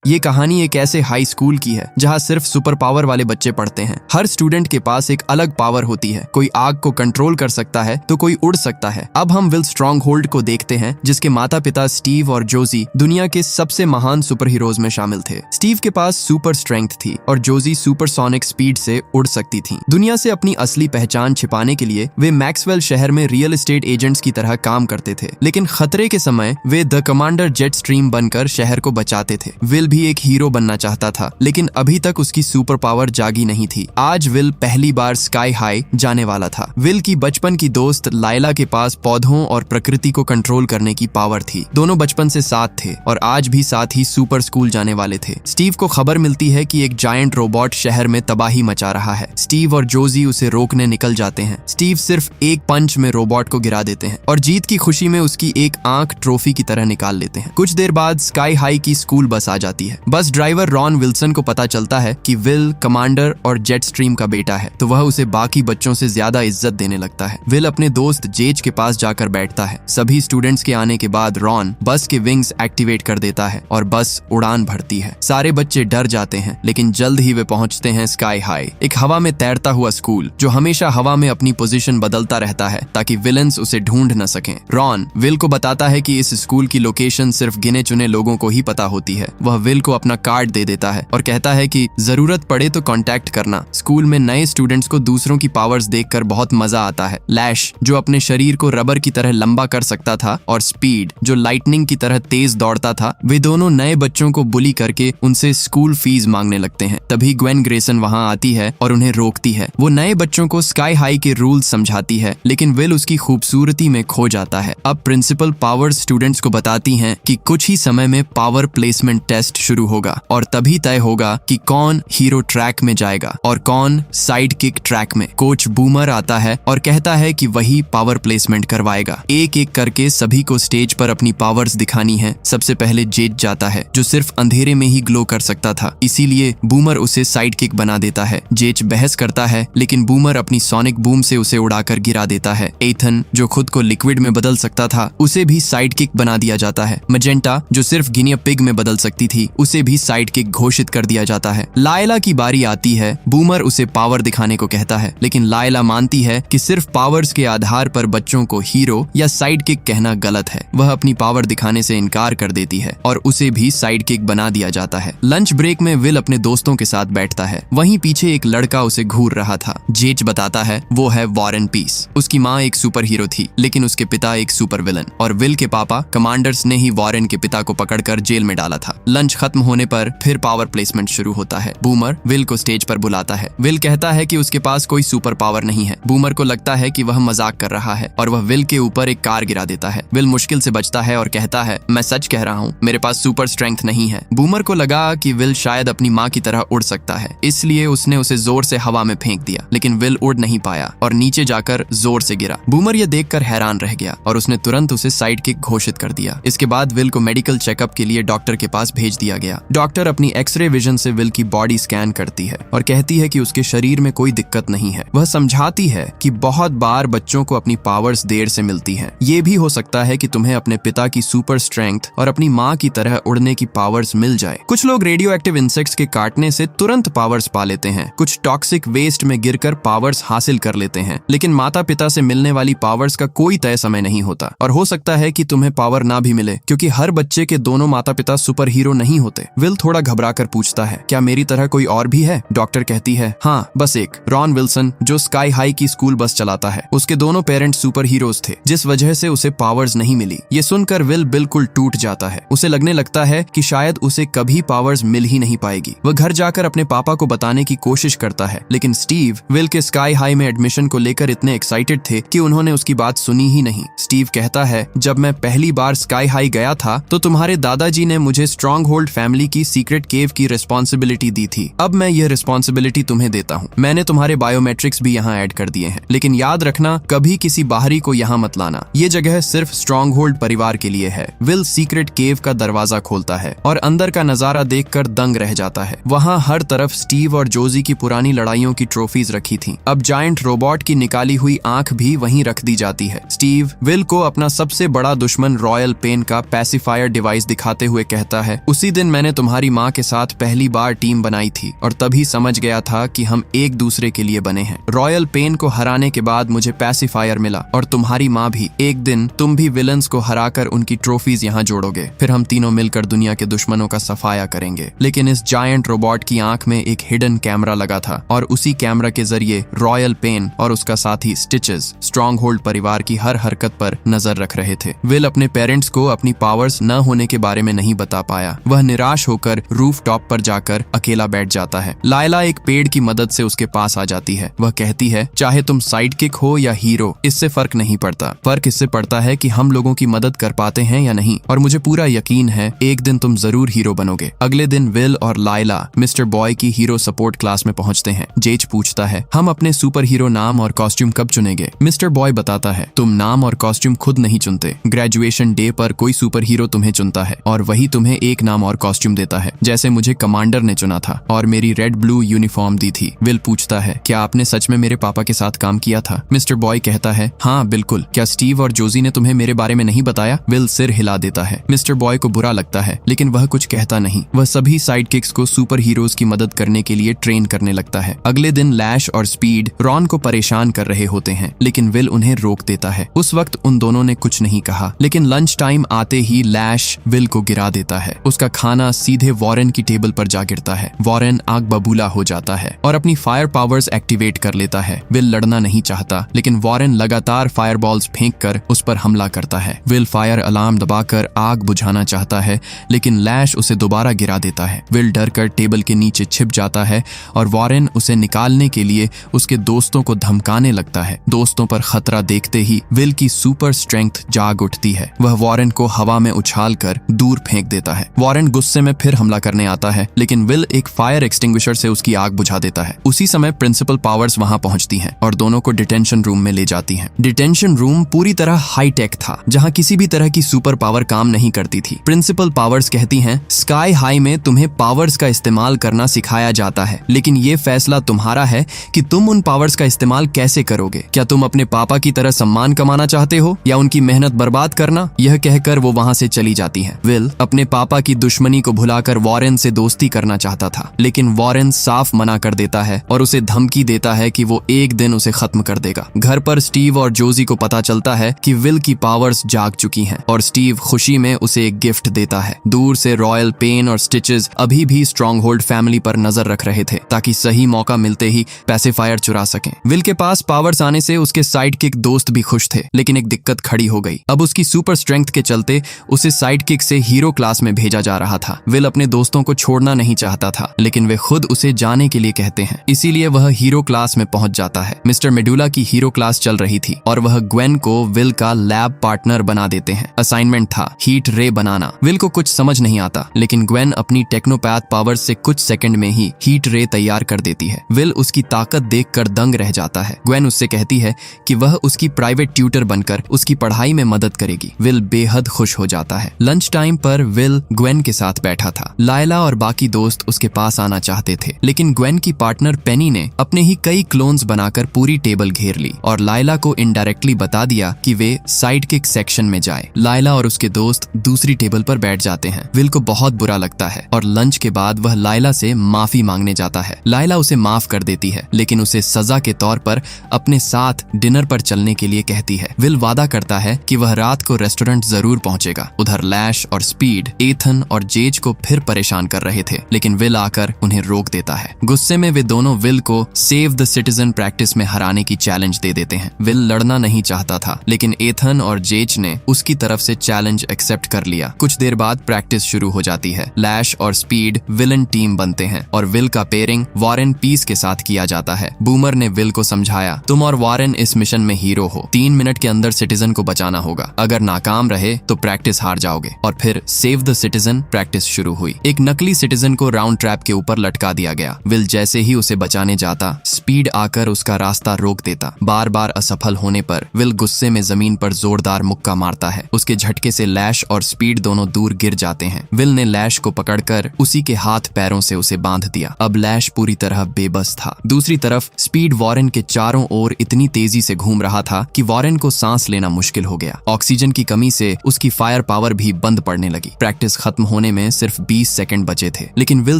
ये कहानी एक ऐसे हाई स्कूल की है जहाँ सिर्फ सुपर पावर वाले बच्चे पढ़ते हैं। हर स्टूडेंट के पास एक अलग पावर होती है। कोई आग को कंट्रोल कर सकता है तो कोई उड़ सकता है। अब हम विल स्ट्रॉन्गहोल्ड को देखते हैं, जिसके माता पिता स्टीव और जोजी दुनिया के सबसे महान सुपर हीरोज में शामिल थे। स्टीव के पास सुपर स्ट्रेंथ थी और जोजी सुपरसोनिक स्पीड से उड़ सकती थी। दुनिया से अपनी असली पहचान छिपाने के लिए वे मैक्सवेल शहर में रियल एस्टेट एजेंट्स की तरह काम करते थे, लेकिन खतरे के समय way the commander jet stream बनकर शहर को बचाते थे। विल भी एक हीरो बनना चाहता था, लेकिन अभी तक उसकी सुपर पावर जागी नहीं थी। आज विल पहली बार स्काई हाई जाने वाला था। विल की बचपन की दोस्त लायला के पास पौधों और प्रकृति को कंट्रोल करने की पावर थी। दोनों बचपन से साथ थे और आज भी साथ ही सुपर स्कूल जाने वाले थे। स्टीव को खबर मिलती है कि एक जायंट रोबोट शहर में तबाही मचा रहा है। स्टीव और जोजी उसे रोकने निकल जाते हैं। स्टीव सिर्फ एक पंच में रोबोट को गिरा देते हैं और जीत की खुशी में उसकी एक आंख ट्रॉफी की तरह निकाल लेते हैं। कुछ देर बाद स्काई हाई की स्कूल बस आ जाती है। बस ड्राइवर रॉन विल्सन को पता चलता है कि विल कमांडर और जेट स्ट्रीम का बेटा है, तो वह उसे बाकी बच्चों से ज्यादा इज्जत देने लगता है। विल अपने दोस्त जेज के पास जाकर बैठता है। सभी स्टूडेंट्स के आने के बाद रॉन बस के विंग्स एक्टिवेट कर देता है और बस उड़ान भरती है। सारे बच्चे डर जाते हैं, लेकिन जल्द ही वे पहुंचते हैं स्काई हाई, एक हवा में तैरता हुआ स्कूल जो हमेशा हवा में अपनी पोजीशन बदलता रहता है ताकि विलन्स उसे ढूंढ न सकें। रॉन विल को बताता है कि इस स्कूल की लोकेशन सिर्फ गिने चुने लोगों को ही पता होती है। वह विल को अपना कार्ड दे देता है और कहता है कि जरूरत पड़े तो कांटेक्ट करना। स्कूल में नए स्टूडेंट्स को दूसरों की पावर्स देखकर बहुत मजा आता है। लैश जो अपने शरीर को रबर की तरह लंबा कर सकता था और स्पीड जो लाइटनिंग की तरह तेज दौड़ता था, वे दोनों नए बच्चों को बुली करके उनसे स्कूल फीस मांगने लगते हैं। तभी ग्वेन ग्रेसन वहां आती है और उन्हें रोकती है। वो नए बच्चों को स्काई हाई के रूल्स समझाती है, लेकिन विल उसकी खूबसूरती में खो जाता है। अब प्रिंसिपल पावर्स स्टूडेंट्स को बताती हैं कि कुछ ही समय में पावर प्लेसमेंट टेस्ट शुरू होगा और तभी तय होगा कि कौन हीरो ट्रैक में जाएगा और कौन साइड किक ट्रैक में। कोच बूमर आता है और कहता है कि वही पावर प्लेसमेंट करवाएगा। एक एक करके सभी को स्टेज पर अपनी पावर्स दिखानी है। सबसे पहले जेज जाता है, जो सिर्फ अंधेरे में ही ग्लो कर सकता था, इसीलिए बूमर उसे साइड किक बना देता है। जेज बहस करता है, लेकिन बूमर अपनी सोनिक बूम से उसे उड़ाकर गिरा देता है। एथन जो खुद को लिक्विड में बदल सकता था, उसे भी साइड किक बना दिया जाता है। मजेंटा जो सिर्फ गिनिया पिग में बदल सकती थी, उसे भी साइड किक घोषित कर दिया जाता है। लायला की बारी आती है। बूमर उसे पावर दिखाने को कहता है, लेकिन लायला मानती है कि सिर्फ पावर्स के आधार पर बच्चों को हीरो या साइड किक कहना गलत है। वह अपनी पावर दिखाने से इनकार कर देती है और उसे भी साइड किक बना दिया जाता है। लंच ब्रेक में विल अपने दोस्तों के साथ बैठता है। वहीं पीछे एक लड़का उसे घूर रहा था। जेज बताता है वो है वॉरेन पीस। उसकी माँ एक सुपर हीरो थी, लेकिन उसके पिता एक सुपर विलन, और विल के पापा कमांडर्स ने ही वॉरेन के पिता को पकड़कर जेल में डाला था। लंच खत्म होने पर फिर पावर प्लेसमेंट शुरू होता है। बूमर विल को स्टेज पर बुलाता है। विल कहता है कि उसके पास कोई सुपर पावर नहीं है। बूमर को लगता है कि वह मजाक कर रहा है और वह विल के ऊपर एक कार गिरा देता है। विल मुश्किल से बचता है और कहता है, मैं सच कह रहा हूँ, मेरे पास सुपर स्ट्रेंथ नहीं है। बूमर को लगा कि विल शायद अपनी माँ की तरह उड़ सकता है, इसलिए उसने उसे जोर से हवा में फेंक दिया, लेकिन विल उड़ नहीं पाया और नीचे जाकर जोर से गिरा। बूमर यह देखकर हैरान रह गया और उसने तुरंत उसे साइड किक घोषित कर दिया। इसके बाद विल को मेडिकल चेकअप के लिए डॉक्टर के पास भेज दिया गया। डॉक्टर अपनी एक्सरे विजन से विल की बॉडी स्कैन करती है और कहती है कि उसके शरीर में कोई दिक्कत नहीं है। वह समझाती है कि बहुत बार बच्चों को अपनी पावर्स देर से मिलती हैं। ये भी हो सकता है कि तुम्हें अपने पिता की सुपर स्ट्रेंथ और अपनी माँ की तरह उड़ने की पावर्स मिल जाए। कुछ लोग रेडियो एक्टिव इंसेक्ट्स के काटने से तुरंत पावर्स पा लेते हैं। कुछ टॉक्सिक वेस्ट में गिरकर पावर्स हासिल कर लेते हैं, लेकिन माता पिता से मिलने वाली पावर्स का कोई तय समय नहीं होता और हो सकता है कि तुम्हें पावर ना भी मिले, क्योंकि हर बच्चे के दोनों माता पिता सुपर हीरो नहीं होते। विल थोड़ा घबरा कर पूछता है, क्या मेरी तरह कोई और भी है? डॉक्टर कहती है, हाँ, बस एक, रॉन विल्सन, जो स्काई हाई की स्कूल बस चलाता है। उसके दोनों पेरेंट्स सुपर हीरोज थे, जिस वजह से उसे पावर्स नहीं मिली। ये सुनकर विल बिल्कुल टूट जाता है। उसे लगने लगता है कि शायद उसे कभी पावर्स मिल ही नहीं पाएगी। वह घर जाकर अपने पापा को बताने की कोशिश करता है, लेकिन स्टीव विल के स्काई हाई में एडमिशन को लेकर इतने एक्साइटेड थे कि उन्होंने उसकी बात सुनी ही नहीं। स्टीव कहता है, जब मैं पहली बार स्काई हाई गया था तो तुम्हारे दादाजी ने मुझे स्ट्रॉन्गहोल्ड फैमिली की सीक्रेट केव की रिस्पॉन्सिबिलिटी दी थी। अब मैं यह रिस्पॉन्सिबिलिटी तुम्हें देता हूँ। मैंने तुम्हारे बायोमेट्रिक्स भी यहाँ ऐड कर दिए हैं, लेकिन याद रखना, कभी किसी बाहरी को यहाँ मत लाना। ये जगह सिर्फ स्ट्रॉन्गहोल्ड परिवार के लिए है। विल सीक्रेट केव का दरवाजा खोलता है और अंदर का नजारा देखकर दंग रह जाता है। वहाँ हर तरफ स्टीव और जोजी की पुरानी लड़ाइयों की ट्रॉफीज रखी थी। अब जायंट रोबोट की निकाली हुई आंख भी वहीं रख दी जाती है। स्टीव विल को अपना सबसे बड़ा दुश्मन रॉयल पेन का पैसिफायर डिवाइस दिखाते हुए कहता है, उसी दिन मैंने तुम्हारी माँ के साथ पहली बार टीम बनाई थी और तभी समझ गया था कि हम एक दूसरे के लिए बने हैं। रॉयल पेन को हराने के बाद मुझे पैसिफायर मिला और तुम्हारी माँ भी। एक दिन तुम भी विलन्स को हराकर उनकी ट्रॉफीज यहाँ जोड़ोगे, फिर हम तीनों मिलकर दुनिया के दुश्मनों का सफाया करेंगे। लेकिन इस जायंट रोबोट की आंख में एक हिडन कैमरा लगा था और उसी कैमरा के जरिए रॉयल पेन और उसका साथी स्टिचेस स्ट्रॉन्ग होल्ड परिवार की हर हरकत पर नजर रख रहे थे। विल अपने पेरेंट्स को अपनी पावर्स न होने के बारे में नहीं बता पाया। वह निराश होकर रूफ टॉप पर जाकर अकेला बैठ जाता है। लायला एक पेड़ की मदद से उसके पास आ जाती है। वह कहती है, चाहे तुम साइड किक हो या हीरो, इससे फर्क नहीं पड़ता। फर्क इससे पड़ता है कि हम लोगों की मदद कर पाते हैं या नहीं, और मुझे पूरा यकीन है एक दिन तुम जरूर हीरो बनोगे। अगले दिन विल और लायला मिस्टर बॉय की हीरो सपोर्ट क्लास में पहुंचते हैं। जेज पूछता है, हम अपने सुपर हीरो नाम और कॉस्ट्यूम कब चुनेंगे? मिस्टर बॉय बताता है, तुम नाम और कॉस्ट्यूम खुद नहीं चुनते। ग्रेजुएशन डे पर कोई सुपर हीरो तुम्हें चुनता है और वही तुम्हें एक नाम और कॉस्ट्यूम देता है, जैसे मुझे कमांडर ने चुना था और मेरी रेड ब्लू यूनिफॉर्म दी थी। विल पूछता है, क्या आपने सच में मेरे पापा के साथ काम किया था? मिस्टर बॉय कहता है, हाँ बिल्कुल। क्या स्टीव और जोजी ने तुम्हें मेरे बारे में नहीं बताया? विल सिर हिला देता है। मिस्टर बॉय को बुरा लगता है लेकिन वह कुछ कहता नहीं। वह सभी साइड किक्स को सुपर हीरोज की मदद करने के लिए ट्रेन करने लगता है। अगले दिन लैश और स्पीड रॉन को परेशान कर रहे होते हैं लेकिन विल उन्हें रोक देता है। उस वक्त उन दोनों ने कुछ नहीं कहा, लेकिन लंच टाइम आते ही लैश विल को गिरा देता है। उसका खाना सीधे वॉरेन की टेबल पर जा गिरता है। वॉरेन आग बबूला हो जाता है और अपनी फायर पावर्स एक्टिवेट कर लेता है। विल लड़ना नहीं चाहता लेकिन वॉरेन लगातार फायर बॉल्स फेंक कर उस पर हमला करता है। विल फायर अलार्म दबाकर आग बुझाना चाहता है लेकिन लैश उसे दोबारा गिरा देता है। विल डर कर टेबल के नीचे छिप जाता है और वॉरेन उसे निकालने के लिए उसके दोस्तों को धमकाने लगता है। दोस्तों पर खतरा देखते ही विल की सुपर स्ट्रेंथ जाग उठती है। वह वॉरेन को हवा में उछाल कर दूर फेंक देता है। वॉरेन गुस्से में फिर हमला करने आता है लेकिन विल एक फायर एक्सटिंग्विशर से उसकी आग बुझा देता है। उसी समय प्रिंसिपल पावर्स वहां पहुंचती हैं और दोनों को डिटेंशन रूम में ले जाती हैं। डिटेंशन रूम पूरी तरह हाईटेक था, जहां किसी भी तरह की सुपर पावर काम नहीं करती थी। प्रिंसिपल पावर्स कहती हैं, स्काई हाई में तुम्हें पावर्स का इस्तेमाल करना सिखाया जाता है, लेकिन ये फैसला तुम्हारा है कि तुम उन पावर्स का इस्तेमाल कैसे करोगे। क्या तुम अपने पापा की तरह सम्मान कमाना चाहते हो या उनकी मेहनत बर्बाद करना? यह कहकर वो वहां से चली जाती हैं। विल अपने पापा की दुश्मनी को भुलाकर वॉरेन से दोस्ती करना चाहता था, लेकिन वॉरेन साफ मना कर देता है और उसे धमकी देता है कि वो एक दिन उसे खत्म कर देगा। घर पर स्टीव और जोजी को पता चलता है कि विल की पावर्स जाग चुकी हैं और स्टीव खुशी में उसे एक गिफ्ट देता है। दूर से रॉयल पेन और स्टिचेस अभी भी स्ट्रॉन्ग होल्ड फैमिली पर नजर रख रहे थे ताकि सही मौका मिलते ही पैसिफायर चुरा सकें। विल के पास पावर्स आने से उसके साइड किक दोस्त भी खुश थे, लेकिन एक दिक्कत खड़ी हो गई। अब उसकी सुपर स्ट्रेंथ के चलते उसे साइड किक से हीरो क्लास में भेजा जा रहा था। विल अपने दोस्तों को छोड़ना नहीं चाहता था, लेकिन वे खुद उसे जाने के लिए कहते हैं, इसीलिए वह हीरो क्लास में पहुंच जाता है। मिस्टर मेडुला की हीरो क्लास चल रही थी और वह ग्वेन को विल का लैब पार्टनर बना देते हैं। असाइनमेंट था हीट रे बनाना। विल को कुछ समझ नहीं आता, लेकिन ग्वेन अपनी टेक्नोपैथ पावर्स से कुछ सेकंड में ही हीट रे तैयार कर देती है। विल उसकी ताकत देखकर दंग रह जाता है। ग्वेन उससे कहती है कि वह उसकी प्राइवेट ट्यूटर बनकर उसकी पढ़ाई में मदद करेगी। विल बेहद खुश हो जाता है। लंच टाइम पर विल ग्वेन के साथ बैठा था। लायला और बाकी दोस्त उसके पास आना चाहते थे, लेकिन ग्वेन की पार्टनर पेनी ने अपने ही कई क्लोन्स बनाकर पूरी टेबल घेर ली और लायला को इनडायरेक्टली बता दिया कि वे साइड किक सेक्शन में जाए। लायला और उसके दोस्त दूसरी टेबल पर बैठ जाते हैं। विल को बहुत बुरा लगता है और लंच के बाद वह लायला से माफी मांगने जाता है। लायला उसे माफ कर देती है, लेकिन उसे सजा के तौर पर अपने साथ डिनर पर चलने के लिए कहती है। विल वादा करता है कि वह रात को रेस्टोरेंट जरूर पहुंचेगा। उधर लैश और स्पीड एथन और जेज को फिर परेशान कर रहे थे, लेकिन विल आकर उन्हें रोक देता है। गुस्से में वे दोनों विल को सेव द सिटीजन प्रैक्टिस में हराने की चैलेंज दे देते हैं। विल लड़ना नहीं चाहता था, लेकिन एथन और जेज ने उसकी तरफ से चैलेंज एक्सेप्ट कर लिया। कुछ देर बाद प्रैक्टिस शुरू हो जाती है। लैश और स्पीड विलन टीम बनते हैं और विल का पेयरिंग वॉरेन पीस के साथ किया जाता है। बूमर ने विल को समझाया, तुम और वॉरेन इस मिशन में हीरो हो। 3 मिनट के अंदर सिटीजन को बचाना होगा। अगर नाकाम रहे तो प्रैक्टिस हार जाओगे। और फिर सेव द सिटीजन प्रैक्टिस शुरू हुई। एक नकली सिटीजन को राउंड ट्रैप के ऊपर लटका दिया गया। विल जैसे ही उसे बचाने जाता, स्पीड आकर उसका रास्ता रोक देता। बार बार असफल होने पर विल गुस्से में जमीन पर जोरदार मुक्का मारता है। उसके झटके से लैश और स्पीड दोनों दूर गिर जाते हैं। विल ने लैश को पकड़कर उसी के हाथ पैरों से उसे बांध दिया। अब लैश पूरी तरह बेबस था। दूसरी तरफ स्पीड वॉरेन के चारों ओर इतनी तेजी से घूम रहा था कि वॉरेन को सांस लेना मुश्किल हो गया। ऑक्सीजन की कमी से उसकी फायर पावर भी बंद पड़ने लगी। प्रैक्टिस खत्म होने होने में सिर्फ 20 सेकंड बचे थे, लेकिन विल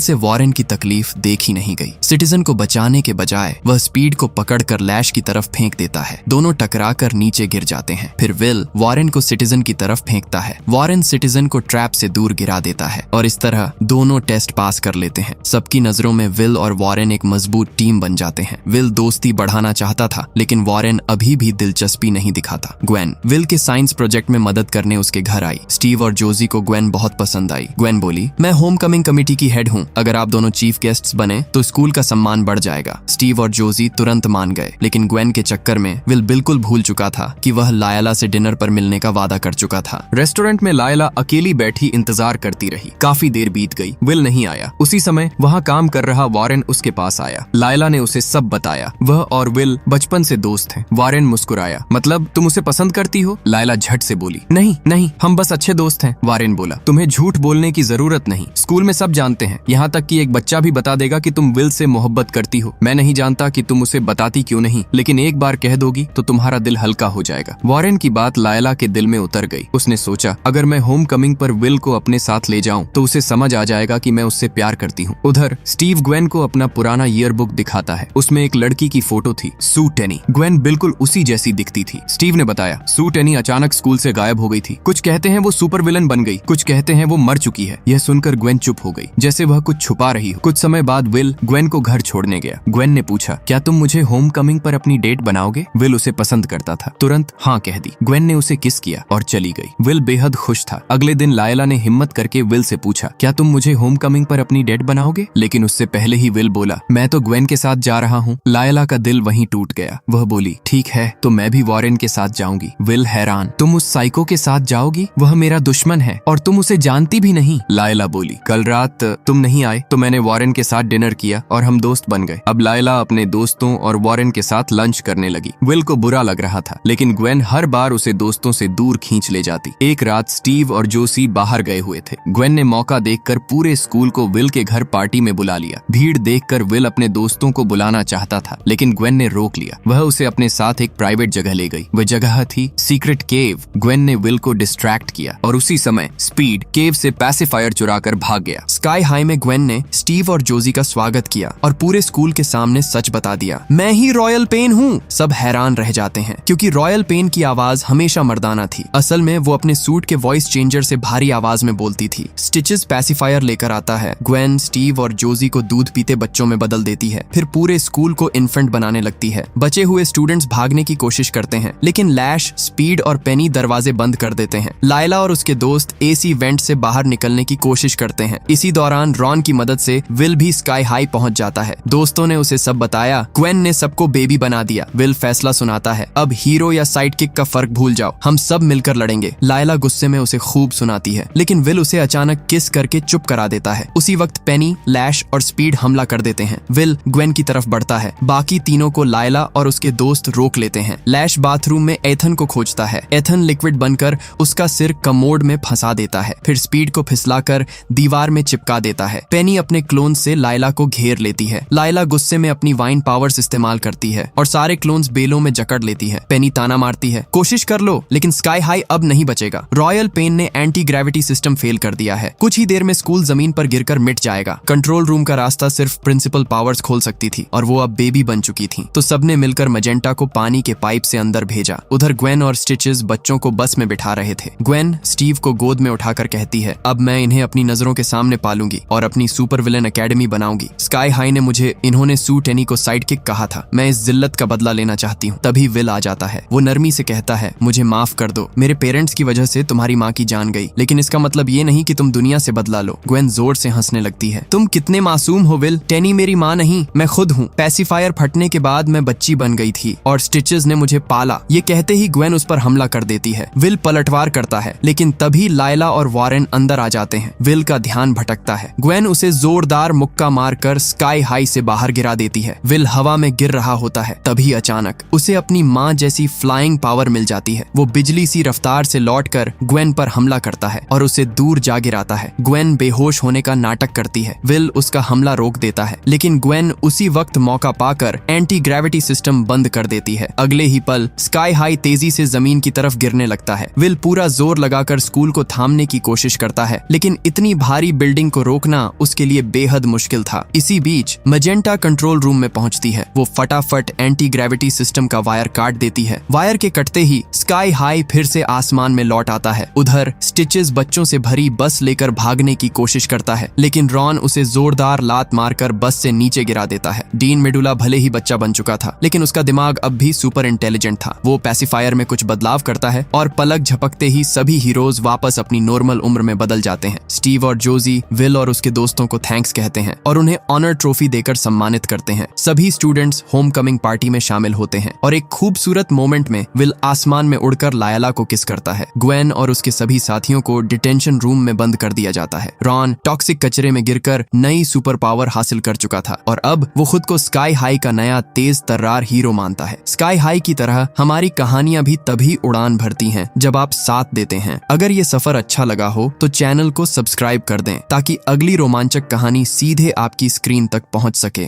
से वॉरेन की तकलीफ देखी नहीं गई। सिटीजन को बचाने के बजाय वह स्पीड को पकड़कर लैश की तरफ फेंक देता है। दोनों टकराकर नीचे गिर जाते हैं। फिर विल वॉरेन को सिटीजन की तरफ फेंकता है। वॉरेन सिटीजन को ट्रैप से दूर गिरा देता है और इस तरह दोनों टेस्ट पास कर लेते हैं। सबकी नजरों में विल और वॉरेन एक मजबूत टीम बन जाते हैं। विल दोस्ती बढ़ाना चाहता था, लेकिन वॉरेन अभी भी दिलचस्पी नहीं दिखाता। ग्वेन विल के साइंस प्रोजेक्ट में मदद करने उसके घर आई। स्टीव और जोजी को ग्वेन बहुत पसंद आई। ग्वेन बोली, मैं होम कमिंग कमेटी की हेड हूँ, अगर आप दोनों चीफ गेस्ट्स बने तो स्कूल का सम्मान बढ़ जाएगा। स्टीव और जोजी तुरंत मान गए, लेकिन ग्वेन के चक्कर में विल बिल्कुल भूल चुका था कि वह लायला से डिनर पर मिलने का वादा कर चुका था। रेस्टोरेंट में लायला अकेली बैठी इंतजार करती रही। काफी देर बीत गई, विल नहीं आया। उसी समय वहाँ काम कर रहा वॉरेन उसके पास आया। लायला ने उसे सब बताया। वह और विल बचपन से दोस्त हैं। वॉरेन मुस्कुराया, मतलब तुम उसे पसंद करती हो? लायला झट से बोली, नहीं नहीं, हम बस अच्छे दोस्त हैं। वॉरेन बोला, तुम्हें झूठ बोलने की जरूरत नहीं, स्कूल में सब जानते हैं, यहाँ तक कि एक बच्चा भी बता देगा कि तुम विल से मोहब्बत करती हो। मैं नहीं जानता कि तुम उसे बताती क्यों नहीं, लेकिन एक बार कह दोगी तो तुम्हारा दिल हल्का हो जाएगा। वॉरेन की बात लायला के दिल में उतर गई। उसने सोचा, अगर मैं होम कमिंग पर विल को अपने साथ ले जाऊं तो उसे समझ आ जाएगा कि मैं उससे प्यार करती हूँ। उधर स्टीव ग्वेन को अपना पुराना ईयरबुक दिखाता है। उसमें एक लड़की की फोटो थी, सू टेनी। ग्वेन बिल्कुल उसी जैसी दिखती थी। स्टीव ने बताया, सू टेनी अचानक स्कूल से गायब हो गई थी। कुछ कहते हैं वो सुपर विलन बन गई, कुछ कहते हैं वो मर चुकी है। यह सुनकर ग्वेन चुप हो गई, जैसे वह कुछ छुपा रही हो। कुछ समय बाद विल ग्वेन को घर छोड़ने गया। ग्वेन ने पूछा, क्या तुम मुझे होम कमिंग पर अपनी डेट बनाओगे? विल उसे पसंद करता था। तुरंत हाँ कह दी। ग्वेन ने उसे किस किया और चली गई। विल बेहद खुश था। अगले दिन लायला ने हिम्मत करके विल से पूछा, क्या तुम मुझे होम कमिंग पर अपनी डेट बनाओगे? लेकिन उससे पहले ही विल बोला, मैं तो ग्वेन के साथ जा रहा हूँ। लायला का दिल वहीं टूट गया। वह बोली, ठीक है, तो मैं भी वॉरेन के साथ जाऊंगी। विल हैरान, तुम उस साइको के साथ जाओगी? वह मेरा दुश्मन है और तुम उसे जानती भी नहीं। लायला बोली, कल रात तुम नहीं आए तो मैंने वॉरेन के साथ डिनर किया और हम दोस्त बन गए। अब लायला अपने दोस्तों और वॉरेन के साथ लंच करने लगी। विल को बुरा लग रहा था, लेकिन ग्वेन हर बार उसे दोस्तों से दूर खींच ले जाती। एक रात स्टीव और जोसी बाहर गए हुए थे। ग्वेन ने मौका देखकर पूरे स्कूल को विल के घर पार्टी में बुला लिया। भीड़ देखकर विल अपने दोस्तों को बुलाना चाहता था, लेकिन ग्वेन ने रोक लिया। वह उसे अपने साथ एक प्राइवेट जगह ले गई। वह जगह थी सीक्रेट केव। ग्वेन ने विल को डिस्ट्रैक्ट किया और उसी समय स्पीड केव से पैसिफायर चुराकर भाग गया। स्काई हाई में ग्वेन ने स्टीव और जोजी का स्वागत किया और पूरे स्कूल के सामने सच बता दिया, मैं ही रॉयल पेन हूँ। सब हैरान रह जाते हैं, क्योंकि रॉयल पेन की आवाज हमेशा मर्दाना थी। असल में वो अपने सूट के वॉइस चेंजर से भारी आवाज में बोलती थी। स्टिचेस पैसिफायर लेकर आता है। ग्वेन स्टीव और जोजी को दूध पीते बच्चों में बदल देती है। फिर पूरे स्कूल को इन्फेंट बनाने लगती है। बचे हुए स्टूडेंट्स भागने की कोशिश करते हैं, लेकिन लैश, स्पीड और पेनी दरवाजे बंद कर देते हैं। लायला और उसके दोस्त एसी वेंट से बाहर निकलने की कोशिश करते हैं। इसी दौरान रॉन की मदद से विल भी स्काई हाई पहुंच जाता है। दोस्तों ने उसे सब बताया। ग्वेन ने सबको बेबी बना दिया। विल फैसला सुनाता है, अब हीरो या साइड किक का फर्क भूल जाओ, हम सब मिलकर लड़ेंगे। लायला गुस्से में उसे खूब सुनाती है, लेकिन विल उसे अचानक किस करके चुप करा देता है। उसी वक्त पेनी, लैश और स्पीड हमला कर देते हैं। विल ग्वेन की तरफ बढ़ता है। बाकी तीनों को लायला और उसके दोस्त रोक लेते हैं। लैश बाथरूम में एथन को खोजता है। एथन लिक्विड बनकर उसका सिर कमोड में फंसा देता है। फिर स्पीड को फिसलाकर दीवार में चिपका देता है। पेनी अपने क्लोन से लायला को घेर लेती है। लायला गुस्से में अपनी वाइन पावर्स इस्तेमाल करती है और सारे क्लोन्स बेलों में जकड़ लेती है। पेनी ताना मारती है, कोशिश कर लो, लेकिन स्काई हाई अब नहीं बचेगा। रॉयल पेन ने एंटी ग्रेविटी सिस्टम फेल कर दिया है। कुछ ही देर में स्कूल जमीन पर गिरकर मिट जाएगा। कंट्रोल रूम का रास्ता सिर्फ प्रिंसिपल पावर्स खोल सकती थी और वो अब बेबी बन चुकी थी। तो सबने मिलकर मजेंटा को पानी के पाइप से अंदर भेजा। उधर ग्वेन और स्टिचेस बच्चों को बस में बिठा रहे थे। ग्वेन स्टीव को गोद में उठाकर कहती है, अब मैं इन्हें अपनी नजरों के सामने पालूंगी और अपनी सुपर विलेन एकेडमी बनाऊंगी। स्काई हाई ने मुझे इन्होंने सू टेनी को साइड किक कहा था, मैं इस जिल्लत का बदला लेना चाहती हूँ। तभी विल आ जाता है। वो नरमी से कहता है, मुझे माफ कर दो, मेरे पेरेंट्स की वजह से तुम्हारी माँ की जान गई, लेकिन इसका मतलब ये नहीं कि तुम दुनिया से बदला लो। ग्वेन जोर से हंसने लगती है, तुम कितने मासूम हो विल, टेनी मेरी माँ नहीं, मैं खुद हूँ। पैसिफायर फटने के बाद मैं बच्ची बन गई थी और स्टिचेस ने मुझे पाला। ये कहते ही ग्वेन उस पर हमला कर देती है। विल पलटवार करता है, लेकिन तभी लायला और वॉरेन अंदर आ जाते हैं। विल का ध्यान भटकता है। ग्वेन उसे जोरदार मुक्का मारकर स्काई हाई से बाहर गिरा देती है। विल हवा में गिर रहा होता है, तभी अचानक उसे अपनी माँ जैसी फ्लाइंग पावर मिल जाती है। वो बिजली सी रफ्तार से लौटकर ग्वेन पर हमला करता है और उसे दूर जा गिराता है। ग्वेन बेहोश होने का नाटक करती है। विल उसका हमला रोक देता है, लेकिन ग्वेन उसी वक्त मौका पाकर एंटी ग्रेविटी सिस्टम बंद कर देती है। अगले ही पल स्काई हाई तेजी से जमीन की तरफ गिरने लगता है। विल पूरा जोर लगाकर स्कूल को थामने की कोशिश करता है, है, लेकिन इतनी भारी बिल्डिंग को रोकना उसके लिए बेहद मुश्किल था। इसी बीच मजेंटा कंट्रोल रूम में पहुंचती है। वो फटाफट एंटी ग्रेविटी सिस्टम का वायर काट देती है। वायर के कटते ही स्काई हाई फिर से आसमान में लौट आता है। उधर स्टिचेस बच्चों से भरी बस लेकर भागने की कोशिश करता है, लेकिन रॉन उसे जोरदार लात मारकर बस से नीचे गिरा देता है। डीन मेडुला भले ही बच्चा बन चुका था, लेकिन उसका दिमाग अब भी सुपर इंटेलिजेंट था। वो पैसिफायर में कुछ बदलाव करता है और पलक झपकते ही सभी हीरोज वापस अपनी नॉर्मल उम्र में बदल जाते हैं। स्टीव और जोजी विल और उसके दोस्तों को थैंक्स कहते हैं और उन्हें ऑनर ट्रॉफी देकर सम्मानित करते हैं। सभी स्टूडेंट्स होमकमिंग पार्टी में शामिल होते हैं और एक खूबसूरत मोमेंट में विल आसमान में उड़कर लायला को किस करता है। ग्वेन और उसके सभी साथियों को डिटेंशन रूम में बंद कर दिया जाता है। रॉन टॉक्सिक कचरे में गिरकर नई सुपर पावर हासिल कर चुका था और अब वो खुद को स्काई हाई का नया तेज तर्रार हीरो मानता है। स्काई हाई की तरह हमारी कहानियां भी तभी उड़ान भरती हैं जब आप साथ देते हैं। अगर ये सफर अच्छा लगा हो तो चैनल को सब्सक्राइब कर दें ताकि अगली रोमांचक कहानी सीधे आपकी स्क्रीन तक पहुंच सके।